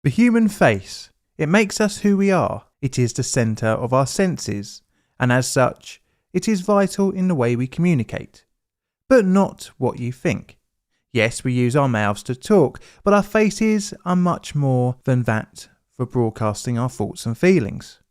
The human face. It makes us who we are. It is the centre of our senses, and as such, it is vital in the way we communicate. But not what you think. Yes, we use our mouths to talk, but our faces are much more than that for broadcasting our thoughts and feelings.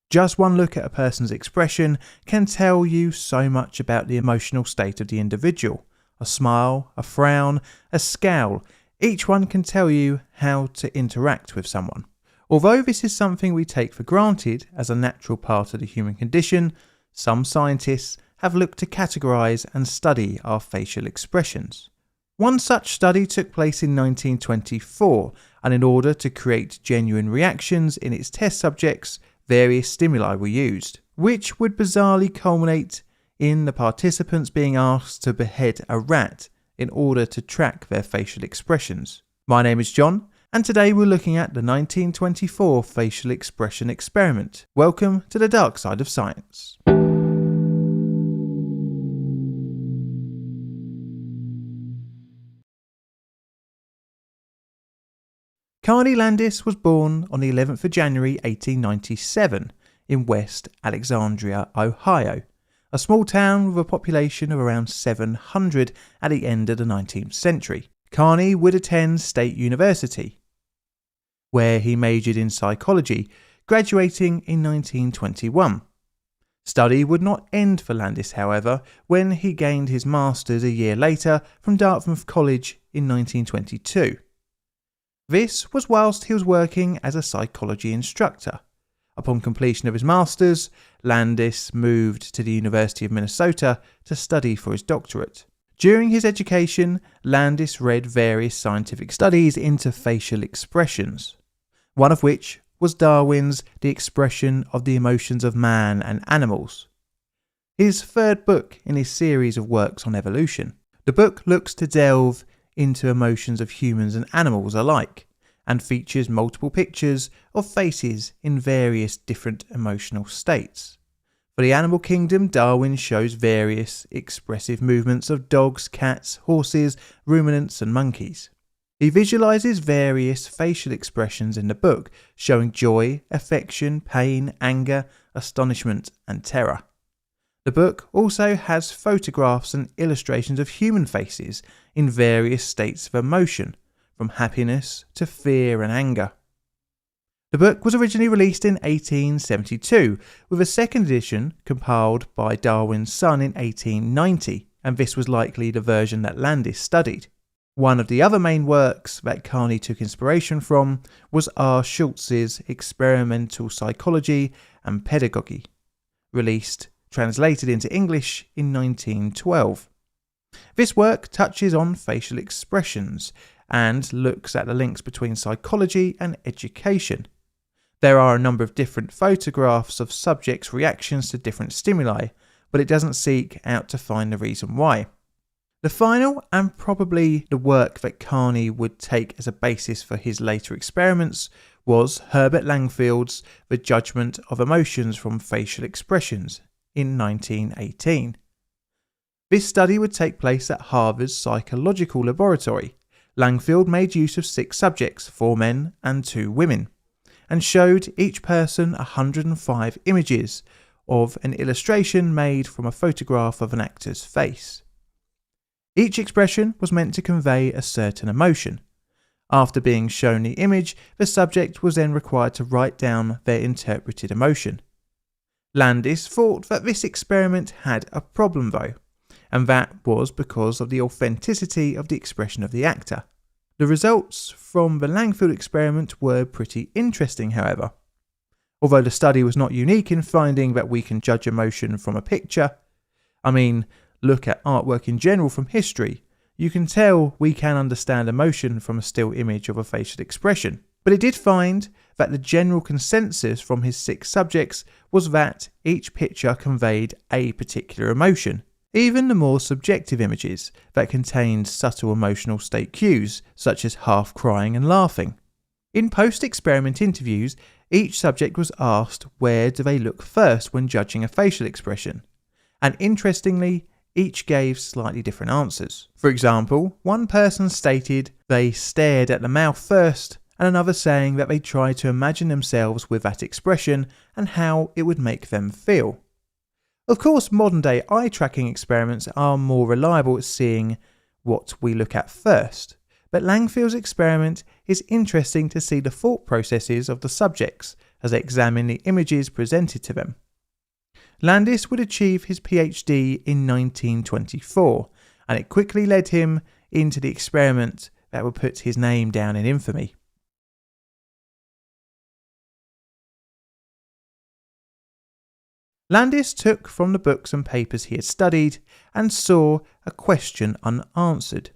Just one look at a person's expression can tell you so much about the emotional state of the individual. A smile, a frown, a scowl, each one can tell you how to interact with someone. Although this is something we take for granted as a natural part of the human condition, some scientists have looked to categorise and study our facial expressions. One such study took place in 1924, and in order to create genuine reactions in its test subjects, various stimuli were used, which would bizarrely culminate in the participants being asked to behead a rat in order to track their facial expressions. My name is John, and today we're looking at the 1924 facial expression experiment. Welcome to the dark side of science. Carney Landis was born on the 11th of January 1897 in West Alexandria, Ohio, a small town with a population of around 700 at the end of the 19th century. Carney would attend State University, where he majored in psychology, graduating in 1921. Study would not end for Landis, however, when he gained his master's a year later from Dartmouth College in 1922. This was whilst he was working as a psychology instructor. Upon completion of his master's, Landis moved to the University of Minnesota to study for his doctorate. During his education, Landis read various scientific studies into facial expressions, one of which was Darwin's The Expression of the Emotions of Man and Animals, his third book in his series of works on evolution. The book looks to delve into emotions of humans and animals alike, and features multiple pictures of faces in various different emotional states. For the animal kingdom, Darwin shows various expressive movements of dogs, cats, horses, ruminants and monkeys. He visualizes various facial expressions in the book, showing joy, affection, pain, anger, astonishment and terror. The book also has photographs and illustrations of human faces in various states of emotion, from happiness to fear and anger. The book was originally released in 1872, with a second edition compiled by Darwin's son in 1890, and this was likely the version that Landis studied. One of the other main works that Carney took inspiration from was R. Schultz's Experimental Psychology and Pedagogy, translated into English in 1912. This work touches on facial expressions and looks at the links between psychology and education. There are a number of different photographs of subjects' reactions to different stimuli, but it doesn't seek out to find the reason why. The final, and probably the work that Carney would take as a basis for his later experiments, was Herbert Langfield's The Judgment of Emotions from Facial Expressions in 1918. This study would take place at Harvard's Psychological Laboratory. Langfield made use of 6 subjects, 4 men and 2 women, and showed each person 105 images of an illustration made from a photograph of an actor's face. Each expression was meant to convey a certain emotion. After being shown the image, the subject was then required to write down their interpreted emotion. Landis thought that this experiment had a problem though, and that was because of the authenticity of the expression of the actor. The results from the Langfield experiment were pretty interesting, however. Although the study was not unique in finding that we can judge emotion from a picture, look at artwork in general from history, you can tell we can understand emotion from a still image of a facial expression. But it did find that the general consensus from his 6 subjects was that each picture conveyed a particular emotion, even the more subjective images that contained subtle emotional state cues, such as half crying and laughing. In post-experiment interviews, each subject was asked where do they look first when judging a facial expression, and interestingly, each gave slightly different answers. For example, one person stated they stared at the mouth first and another saying that they tried to imagine themselves with that expression and how it would make them feel. Of course, modern-day eye-tracking experiments are more reliable at seeing what we look at first, but Langfield's experiment is interesting to see the thought processes of the subjects as they examine the images presented to them. Landis would achieve his PhD in 1924, and it quickly led him into the experiment that would put his name down in infamy. Landis took from the books and papers he had studied and saw a question unanswered.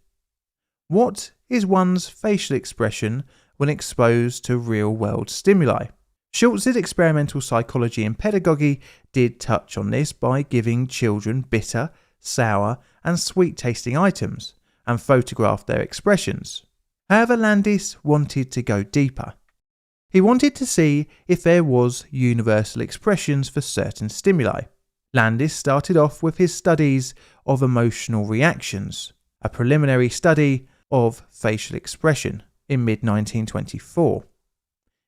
What is one's facial expression when exposed to real-world stimuli? Schultz's experimental psychology and pedagogy did touch on this by giving children bitter, sour and sweet-tasting items and photographed their expressions. However, Landis wanted to go deeper. He wanted to see if there was universal expressions for certain stimuli. Landis started off with his studies of emotional reactions, a preliminary study of facial expression in mid-1924.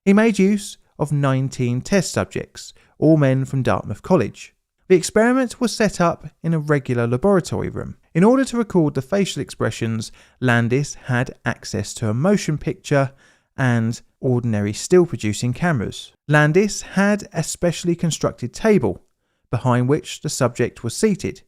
He made use of 19 test subjects, all men from Dartmouth College. The experiment was set up in a regular laboratory room. In order to record the facial expressions, Landis had access to a motion picture and ordinary still-producing cameras. Landis had a specially constructed table, behind which the subject was seated.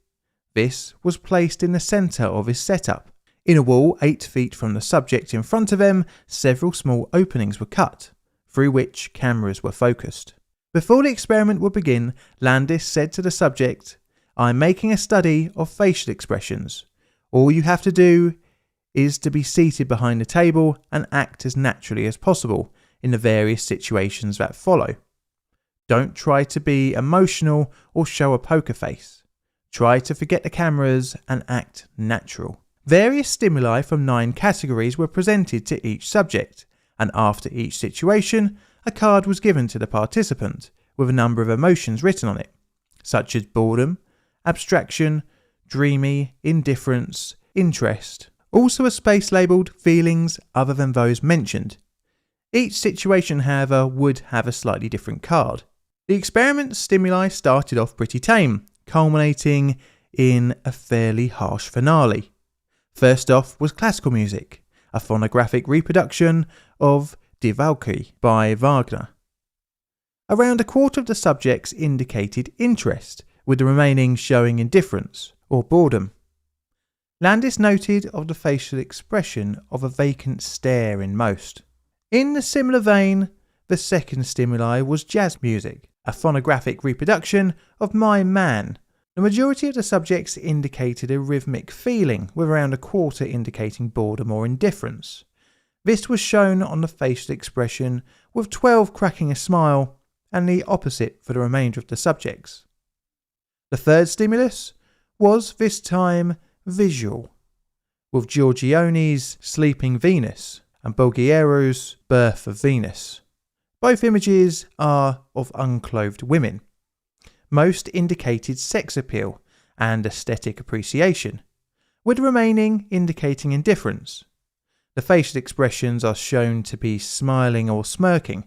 This was placed in the centre of his setup. In a wall 8 feet from the subject in front of them, several small openings were cut, through which cameras were focused. Before the experiment would begin, Landis said to the subject, "I'm making a study of facial expressions. All you have to do is to be seated behind the table and act as naturally as possible in the various situations that follow. Don't try to be emotional or show a poker face. Try to forget the cameras and act natural." Various stimuli from 9 categories were presented to each subject, and after each situation, a card was given to the participant with a number of emotions written on it, such as boredom, abstraction, dreamy, indifference, interest. Also a space labelled feelings other than those mentioned. Each situation, however, would have a slightly different card. The experiment's stimuli started off pretty tame, culminating in a fairly harsh finale. First off was classical music, a phonographic reproduction of Die Walküre by Wagner. Around a quarter of the subjects indicated interest, with the remaining showing indifference or boredom. Landis noted of the facial expression of a vacant stare in most. In a similar vein, the second stimuli was jazz music, a phonographic reproduction of My Man. The majority of the subjects indicated a rhythmic feeling, with around a quarter indicating boredom or indifference. This was shown on the facial expression, with 12 cracking a smile, and the opposite for the remainder of the subjects. The third stimulus was, this time, visual, with Giorgione's Sleeping Venus and Bulgaro's Birth of Venus. Both images are of unclothed women. Most indicated sex appeal and aesthetic appreciation, with the remaining indicating indifference. The facial expressions are shown to be smiling or smirking.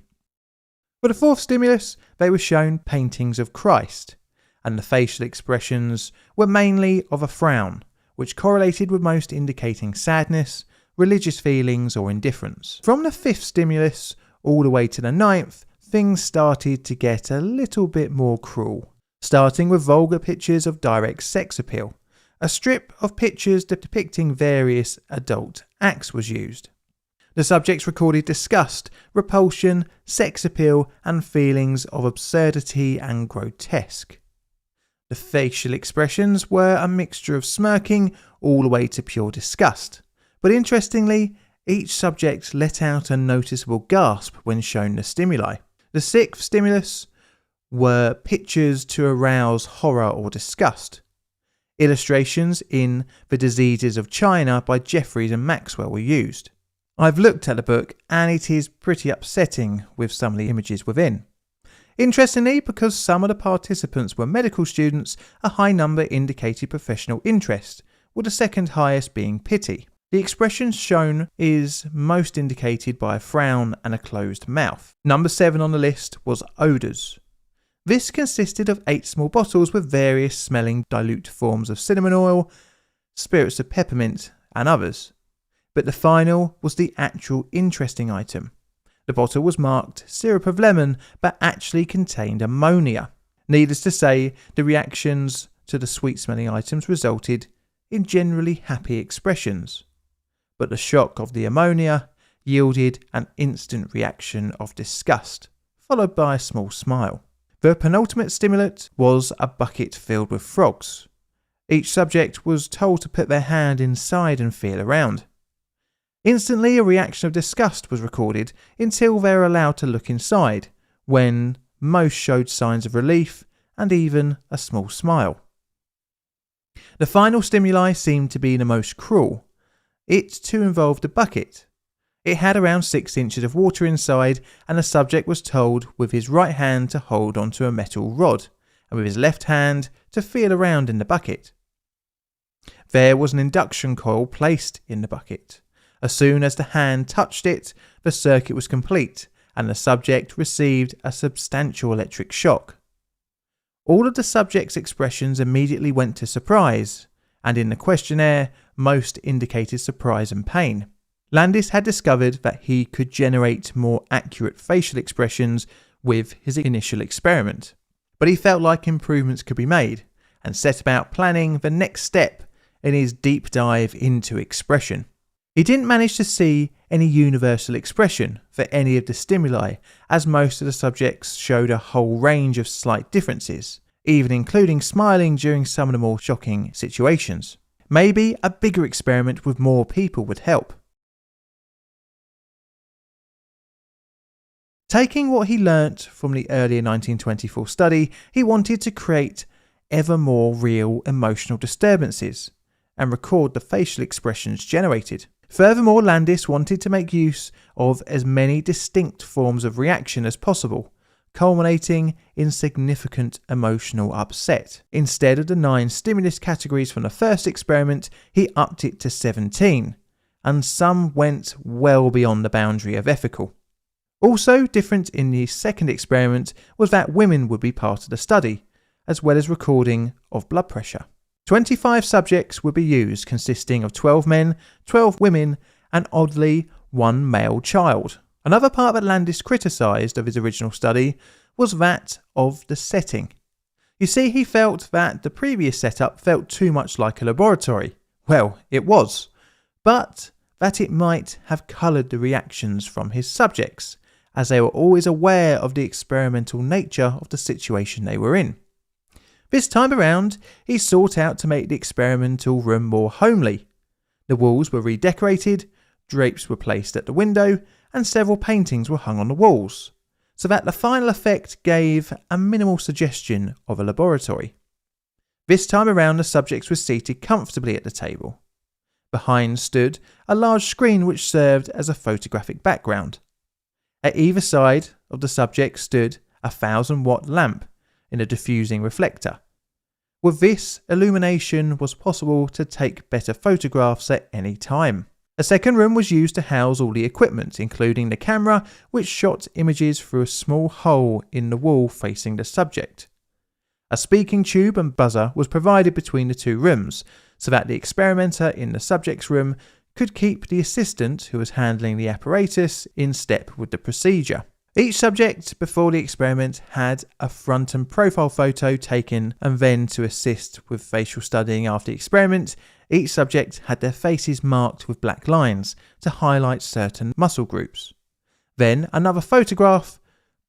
For the fourth stimulus, they were shown paintings of Christ, and the facial expressions were mainly of a frown, which correlated with most indicating sadness, religious feelings or indifference. From the fifth stimulus all the way to the ninth, things started to get a little bit more cruel. Starting with vulgar pictures of direct sex appeal. A strip of pictures depicting various adult acts was used. The subjects recorded disgust, repulsion, sex appeal, and feelings of absurdity and grotesque. The facial expressions were a mixture of smirking all the way to pure disgust. But interestingly, each subject let out a noticeable gasp when shown the stimuli. The sixth stimulus were pictures to arouse horror or disgust. Illustrations in The Diseases of China by Jeffries and Maxwell were used. I've looked at the book and it is pretty upsetting with some of the images within. Interestingly, because some of the participants were medical students, a high number indicated professional interest, with the second highest being pity. The expression shown is most indicated by a frown and a closed mouth. Number 7 on the list was odours. This consisted of 8 small bottles with various smelling dilute forms of cinnamon oil, spirits of peppermint and others. But the final was the actual interesting item. The bottle was marked syrup of lemon but actually contained ammonia. Needless to say, the reactions to the sweet smelling items resulted in generally happy expressions. But the shock of the ammonia yielded an instant reaction of disgust, followed by a small smile. The penultimate stimulant was a bucket filled with frogs. Each subject was told to put their hand inside and feel around. Instantly, a reaction of disgust was recorded until they were allowed to look inside, when most showed signs of relief and even a small smile. The final stimuli seemed to be the most cruel. It too involved a bucket. It had around 6 inches of water inside, and the subject was told with his right hand to hold onto a metal rod, and with his left hand to feel around in the bucket. There was an induction coil placed in the bucket. As soon as the hand touched it, the circuit was complete, and the subject received a substantial electric shock. All of the subject's expressions immediately went to surprise, and in the questionnaire, most indicated surprise and pain. Landis had discovered that he could generate more accurate facial expressions with his initial experiment, but he felt like improvements could be made, and set about planning the next step in his deep dive into expression. He didn't manage to see any universal expression for any of the stimuli, as most of the subjects showed a whole range of slight differences, even including smiling during some of the more shocking situations. Maybe a bigger experiment with more people would help. Taking what he learnt from the earlier 1924 study, he wanted to create ever more real emotional disturbances and record the facial expressions generated. Furthermore, Landis wanted to make use of as many distinct forms of reaction as possible, culminating in significant emotional upset. Instead of the 9 stimulus categories from the first experiment, he upped it to 17, and some went well beyond the boundary of ethical. Also different in the second experiment was that women would be part of the study, as well as recording of blood pressure. 25 subjects would be used, consisting of 12 men, 12 women, and oddly, 1 male child. Another part that Landis criticised of his original study was that of the setting. You see, he felt that the previous setup felt too much like a laboratory. Well, it was, but that it might have coloured the reactions from his subjects, as they were always aware of the experimental nature of the situation they were in. This time around, he sought out to make the experimental room more homely. The walls were redecorated, drapes were placed at the window, and several paintings were hung on the walls, so that the final effect gave a minimal suggestion of a laboratory. This time around, the subjects were seated comfortably at the table. Behind stood a large screen which served as a photographic background. At either side of the subject stood a 1,000-watt lamp in a diffusing reflector. With this, illumination was possible to take better photographs at any time. A second room was used to house all the equipment, including the camera, which shot images through a small hole in the wall facing the subject. A speaking tube and buzzer was provided between the 2 rooms, so that the experimenter in the subject's room could keep the assistant who was handling the apparatus in step with the procedure. Each subject before the experiment had a front and profile photo taken, and then to assist with facial studying after the experiment, each subject had their faces marked with black lines to highlight certain muscle groups. Then another photograph,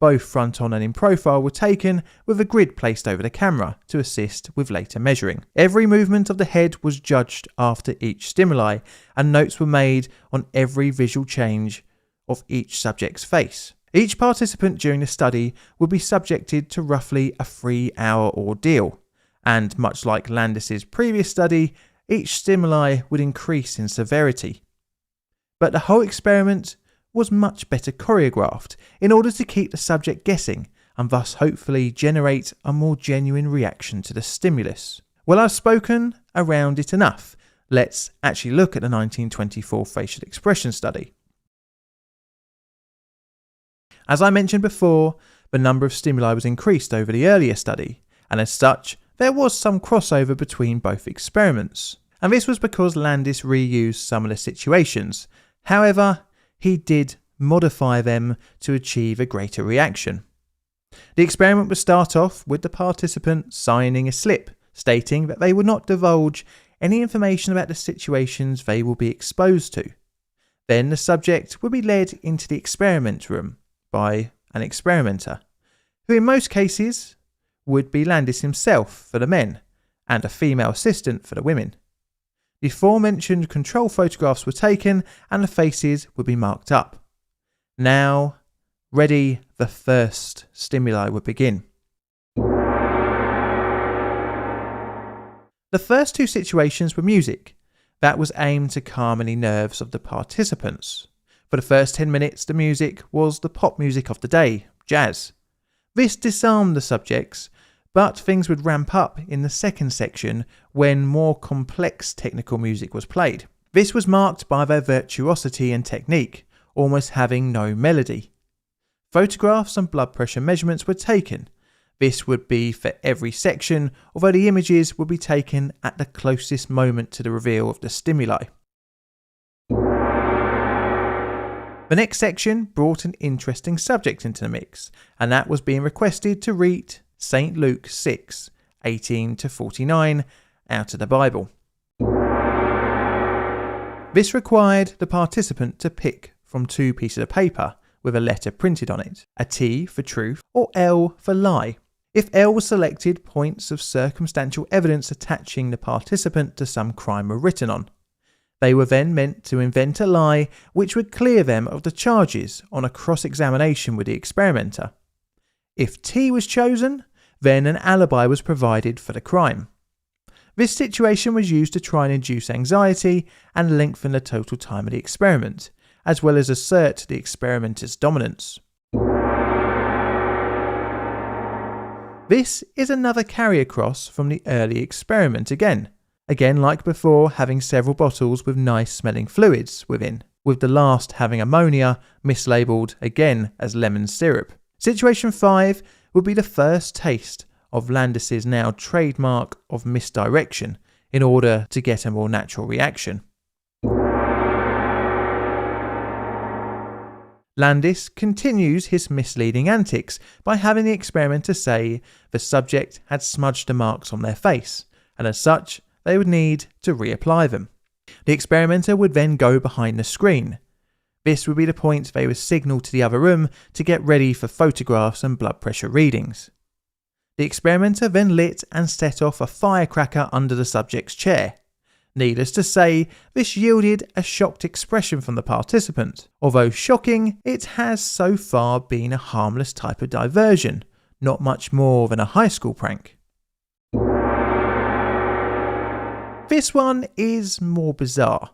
both front on and in profile, were taken with a grid placed over the camera to assist with later measuring. Every movement of the head was judged after each stimuli, and notes were made on every visual change of each subject's face. Each participant during the study would be subjected to roughly a 3-hour ordeal, and much like Landis's previous study, each stimuli would increase in severity. But the whole experiment was much better choreographed in order to keep the subject guessing and thus hopefully generate a more genuine reaction to the stimulus. Well, I've spoken around it enough. Let's actually look at the 1924 facial expression study. As I mentioned before, the number of stimuli was increased over the earlier study, and as such, there was some crossover between both experiments. And this was because Landis reused some of the situations. However, he did modify them to achieve a greater reaction. The experiment would start off with the participant signing a slip stating that they would not divulge any information about the situations they will be exposed to. Then the subject would be led into the experiment room by an experimenter, who in most cases would be Landis himself for the men and a female assistant for the women. The aforementioned control photographs were taken and the faces would be marked up. Now, ready, the first stimuli would begin. The first two situations were music. That was aimed to calm any nerves of the participants. For the first 10 minutes, the music was the pop music of the day, jazz. This disarmed the subjects, but things would ramp up in the second section when more complex technical music was played. This was marked by their virtuosity and technique, almost having no melody. Photographs and blood pressure measurements were taken. This would be for every section, although the images would be taken at the closest moment to the reveal of the stimuli. The next section brought an interesting subject into the mix, and that was being requested to read St. Luke 6, 18-49 out of the Bible. This required the participant to pick from two pieces of paper with a letter printed on it, a T for truth or L for lie. If L was selected, points of circumstantial evidence attaching the participant to some crime were written on. They were then meant to invent a lie which would clear them of the charges on a cross-examination with the experimenter. If T was chosen, then an alibi was provided for the crime. This situation was used to try and induce anxiety and lengthen the total time of the experiment, as well as assert the experimenter's dominance. This is another carry across from the early experiment again like before, having several bottles with nice smelling fluids within, with the last having ammonia mislabeled again as lemon syrup. Situation 5 would be the first taste of Landis's now trademark of misdirection in order to get a more natural reaction. Landis continues his misleading antics by having the experimenter say the subject had smudged the marks on their face, and as such, they would need to reapply them. The experimenter would then go behind the screen. This would be the point they would signal to the other room to get ready for photographs and blood pressure readings. The experimenter then lit and set off a firecracker under the subject's chair. Needless to say, this yielded a shocked expression from the participant. Although shocking, it has so far been a harmless type of diversion, not much more than a high school prank. This one is more bizarre.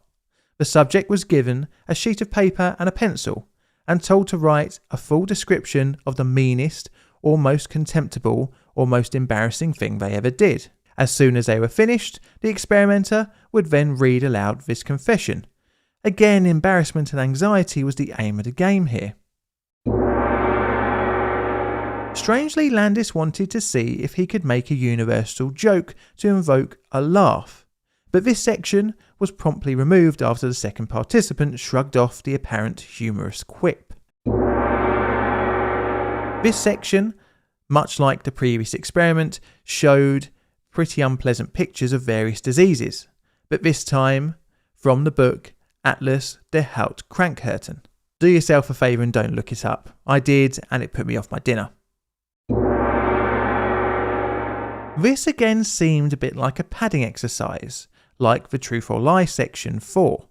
The subject was given a sheet of paper and a pencil and told to write a full description of the meanest or most contemptible or most embarrassing thing they ever did. As soon as they were finished, the experimenter would then read aloud this confession. Again, embarrassment and anxiety was the aim of the game here. Strangely, Landis wanted to see if he could make a universal joke to invoke a laugh, but this section was promptly removed after the second participant shrugged off the apparent humorous quip. This section, much like the previous experiment, showed pretty unpleasant pictures of various diseases, but this time from the book Atlas der Haut-Krankheiten. Do yourself a favour and don't look it up. I did, and it put me off my dinner. This again seemed a bit like a padding exercise, like the Truth or Lie section 4,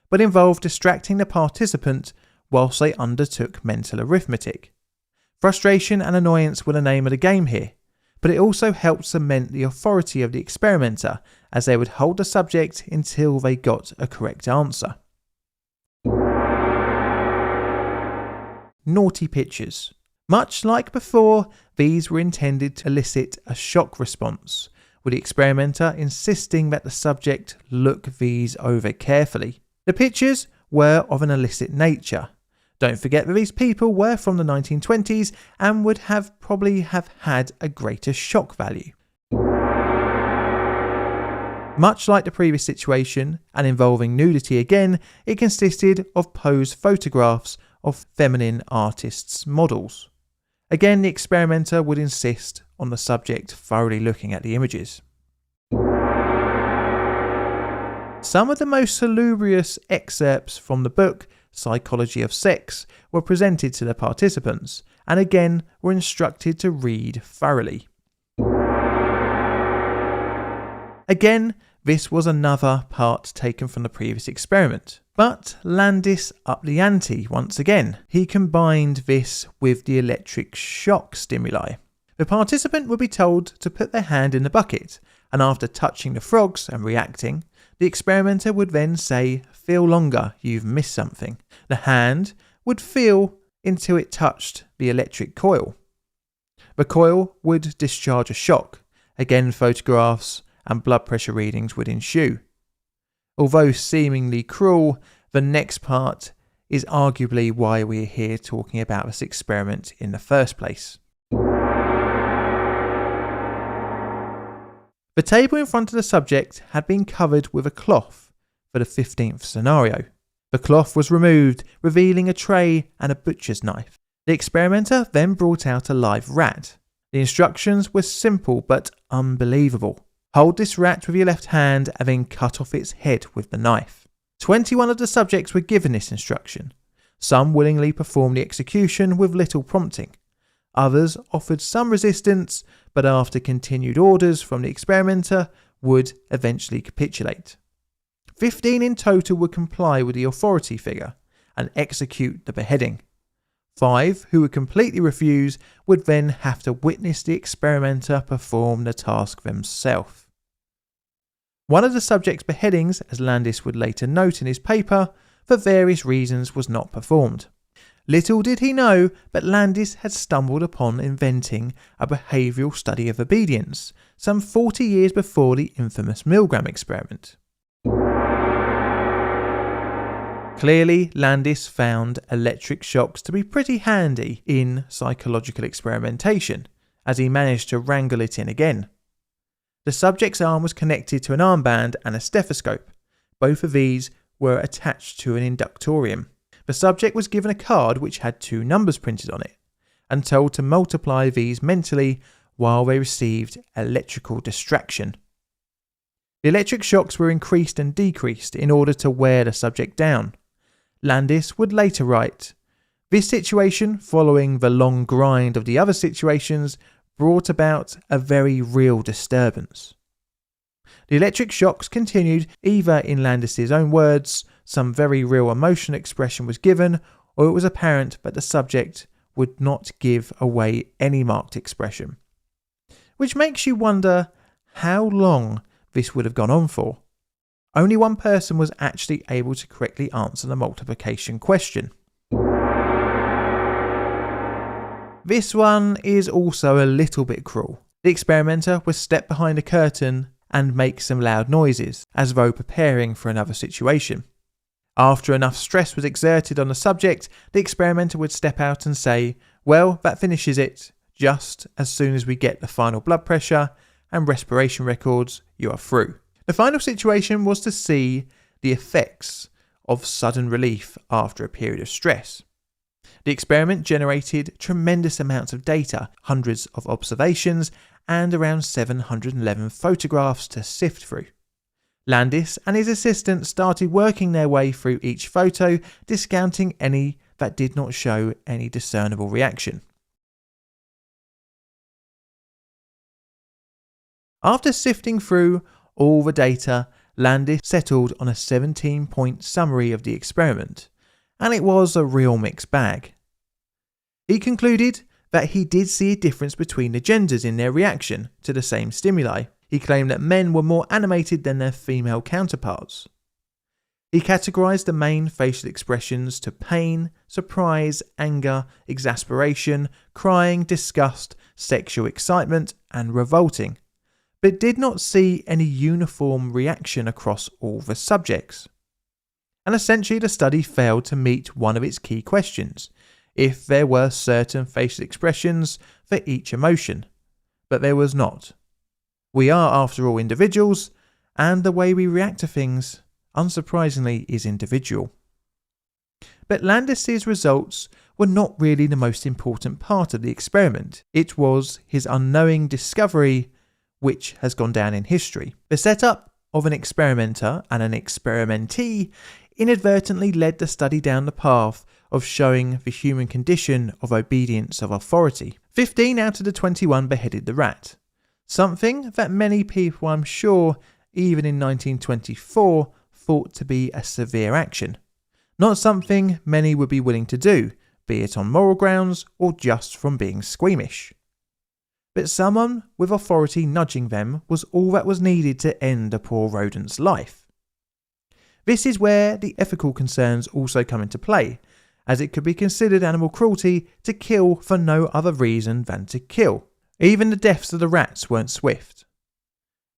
but involved distracting the participant whilst they undertook mental arithmetic. Frustration and annoyance were the name of the game here, but it also helped cement the authority of the experimenter as they would hold the subject until they got a correct answer. Naughty pictures. Much like before, these were intended to elicit a shock response, with the experimenter insisting that the subject look these over carefully. The pictures were of an illicit nature. Don't forget that these people were from the 1920s and would probably have had a greater shock value. Much like the previous situation, and involving nudity again, it consisted of posed photographs of feminine artists' models. Again, the experimenter would insist on the subject thoroughly looking at the images. Some of the most salubrious excerpts from the book Psychology of Sex were presented to the participants, and again were instructed to read thoroughly. Again, this was another part taken from the previous experiment. But Landis upped the ante once again. He combined this with the electric shock stimuli. The participant would be told to put their hand in the bucket, and after touching the frogs and reacting, the experimenter would then say, "Feel longer, you've missed something." The hand would feel until it touched the electric coil. The coil would discharge a shock. Again, photographs and blood pressure readings would ensue. Although seemingly cruel, the next part is arguably why we're here talking about this experiment in the first place. The table in front of the subject had been covered with a cloth for the 15th scenario. The cloth was removed, revealing a tray and a butcher's knife. The experimenter then brought out a live rat. The instructions were simple but unbelievable. Hold this rat with your left hand and then cut off its head with the knife. 21 of the subjects were given this instruction. Some willingly performed the execution with little prompting. Others offered some resistance, but after continued orders from the experimenter, would eventually capitulate. 15 in total would comply with the authority figure and execute the beheading. 5 who would completely refuse would then have to witness the experimenter perform the task themselves. One of the subject's beheadings, as Landis would later note in his paper, for various reasons was not performed. Little did he know that Landis had stumbled upon inventing a behavioural study of obedience some 40 years before the infamous Milgram experiment. Clearly, Landis found electric shocks to be pretty handy in psychological experimentation, as he managed to wrangle it in again. The subject's arm was connected to an armband and a stethoscope. Both of these were attached to an inductorium. The subject was given a card which had 2 numbers printed on it, and told to multiply these mentally while they received electrical distraction. The electric shocks were increased and decreased in order to wear the subject down. Landis would later write, "This situation, following the long grind of the other situations, brought about a very real disturbance." The electric shocks continued, either in Landis's own words, some very real emotional expression was given, or it was apparent that the subject would not give away any marked expression. Which makes you wonder how long this would have gone on for. Only one person was actually able to correctly answer the multiplication question. This one is also a little bit cruel. The experimenter was step behind a curtain and make some loud noises, as though preparing for another situation. After enough stress was exerted on the subject, the experimenter would step out and say, "Well, that finishes it. Just as soon as we get the final blood pressure and respiration records, you are through." The final situation was to see the effects of sudden relief after a period of stress. The experiment generated tremendous amounts of data, hundreds of observations, and around 711 photographs to sift through. Landis and his assistant started working their way through each photo, discounting any that did not show any discernible reaction. After sifting through all the data, Landis settled on a 17-point summary of the experiment, and it was a real mixed bag. He concluded that he did see a difference between the genders in their reaction to the same stimuli. He claimed that men were more animated than their female counterparts. He categorized the main facial expressions to pain, surprise, anger, exasperation, crying, disgust, sexual excitement, and revolting. but did not see any uniform reaction across all the subjects. And essentially the study failed to meet one of its key questions, if there were certain facial expressions for each emotion, but there was not. We are, after all, individuals, and the way we react to things, unsurprisingly, is individual. But Landis's results were not really the most important part of the experiment. It was his unknowing discovery which has gone down in history. The setup of an experimenter and an experimentee inadvertently led the study down the path of showing the human condition of obedience of authority. 15 out of the 21 beheaded the rat, something that many people, I'm sure, even in 1924, thought to be a severe action. Not something many would be willing to do, be it on moral grounds or just from being squeamish. But someone with authority nudging them was all that was needed to end a poor rodent's life. This is where the ethical concerns also come into play, as it could be considered animal cruelty to kill for no other reason than to kill. Even the deaths of the rats weren't swift.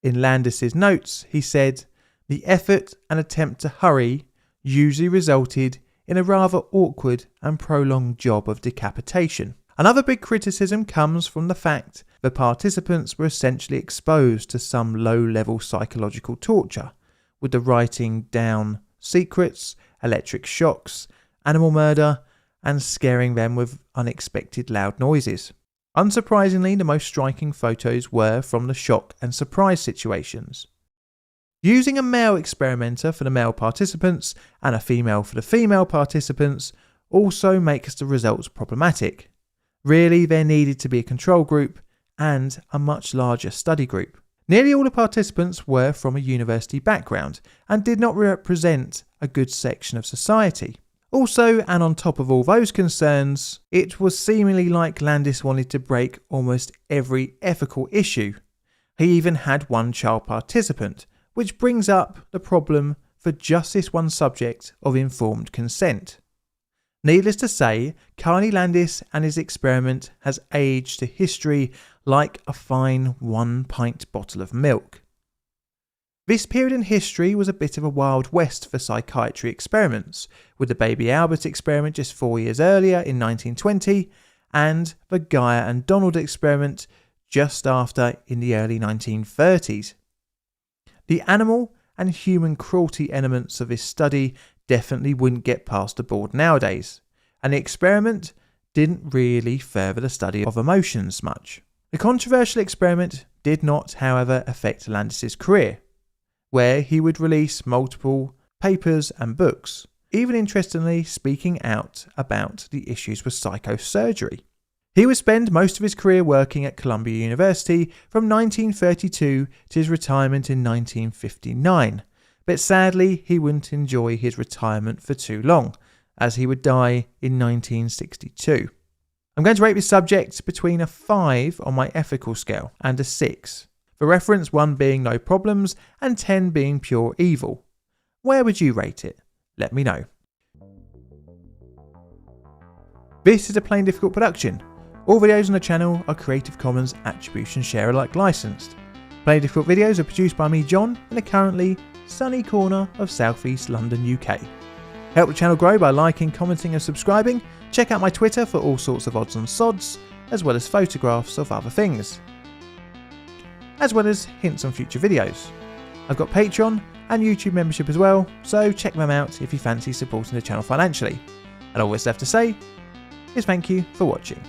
In Landis's notes, he said, "The effort and attempt to hurry usually resulted in a rather awkward and prolonged job of decapitation." Another big criticism comes from the fact the participants were essentially exposed to some low-level psychological torture, with the writing down secrets, electric shocks, animal murder, and scaring them with unexpected loud noises. Unsurprisingly, the most striking photos were from the shock and surprise situations. Using a male experimenter for the male participants and a female for the female participants also makes the results problematic. Really, there needed to be a control group and a much larger study group. Nearly all the participants were from a university background and did not represent a good section of society. Also, and on top of all those concerns, it was seemingly like Landis wanted to break almost every ethical issue. He even had one child participant, which brings up the problem for just this one subject of informed consent. Needless to say, Carney Landis and his experiment has aged to history like a fine 1-pint bottle of milk. This period in history was a bit of a Wild West for psychiatry experiments, with the Baby Albert experiment just 4 years earlier in 1920 and the Gaia and Donald experiment just after in the early 1930s. The animal and human cruelty elements of this study definitely wouldn't get past the board nowadays, and the experiment didn't really further the study of emotions much. The controversial experiment did not, however, affect Landis's career, where he would release multiple papers and books, even interestingly speaking out about the issues with psychosurgery. He would spend most of his career working at Columbia University from 1932 to his retirement in 1959, but sadly he wouldn't enjoy his retirement for too long, as he would die in 1962. I'm going to rate this subject between a 5 on my ethical scale and a 6. For reference, 1 being no problems and 10 being pure evil. Where would you rate it? Let me know. This is a Plain Difficult production. All videos on the channel are Creative Commons Attribution Share Alike licensed. Plain Difficult videos are produced by me, John, in a currently sunny corner of South East London, UK. Help the channel grow by liking, commenting and subscribing. Check out my Twitter for all sorts of odds and sods, as well as photographs of other things, as well as hints on future videos. I've got Patreon and YouTube membership as well, so check them out if you fancy supporting the channel financially. And all that's left to say is thank you for watching.